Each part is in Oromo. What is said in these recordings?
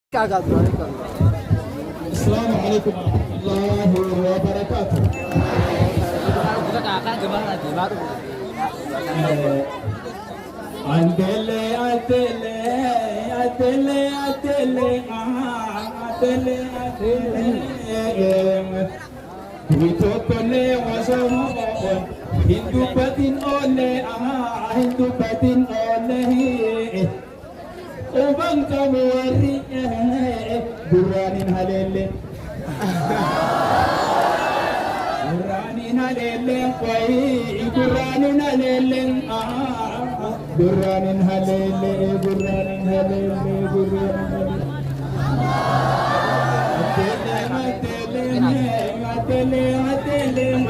السلام عليكم ورحمة الله وبركاته. Atele atele atele atele atele atele Bitokole wasomo Hindu batin ole Hindu batin ole Ubang kamu wari Duranin halele Duranin halele Kwai Duranin halele Duranin halele Duranin halele Duranin halele Atele atele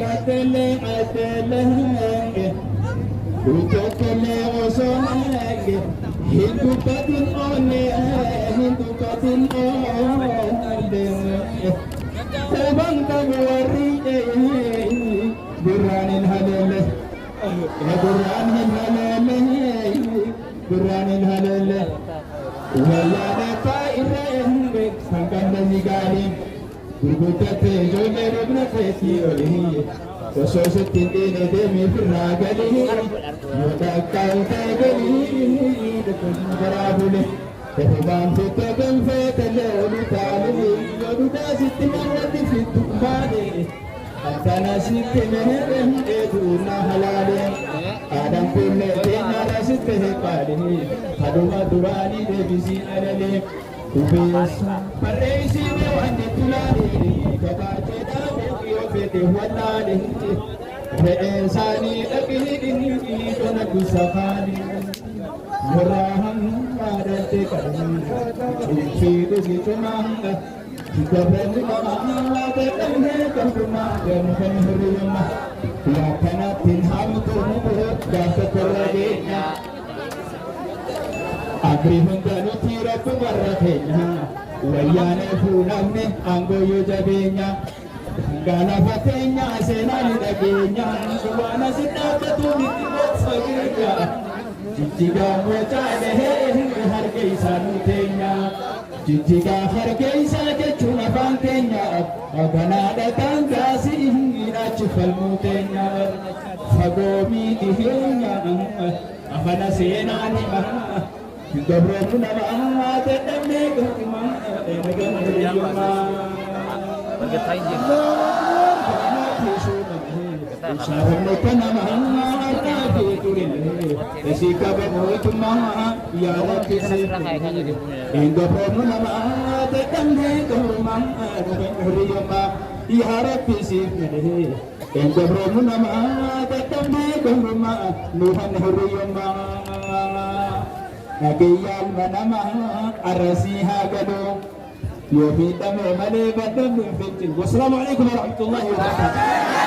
atele atele Utokole osonege Hindu katin ole Hindu katin ole Ubang kamu wari Duranin halele Duranin halele Duranin halele Wala faira Sangkanda zigari Gurgutate jole rubna feti oli Wasoso tindine demi firragali Yoda kauta gali Dekun garabule Tehubam fita gamfeta leolu talili Yoduda sitti marwati fitu mbade Antana sitti meherem eduna halale Adam kulle tenara sitti hekali Haduma durani debisi alale Ubesa Paresi wande tulali Kabate dabu yofete walali Re'esani akihini Dona kusafani Muraham Marate kadang Ufidu situmanga Kikabrani mama Ketamhe kantuma Gampan huriyama Lakanatin hamtumu Jasa koragenya Agrihun kanu tira kumarratenya Wayane funamne anggoyo jabenya Gana fatenya senani dagenya Subana sitakatu nitibot sagenya Jijjiga mochane harge isanu tenya Jijjiga harge isa jechun afan tenya Agana datang gasi inachi falmu tenya Fagomi dihenya Afana senani Gabromu nama tetapi kema negara Bergetain je. Sarana nama tapi turin. Esika baru cuma ya lagi sih. Gabromu nama tetapi kema negara iharap sih. Gabromu nama tetapi kema Nuhan huriyama. Nagiyan manama arasiha gado Yofita me male badam fitin. Wassalamualaikum warahmatullahi wabarakatuh.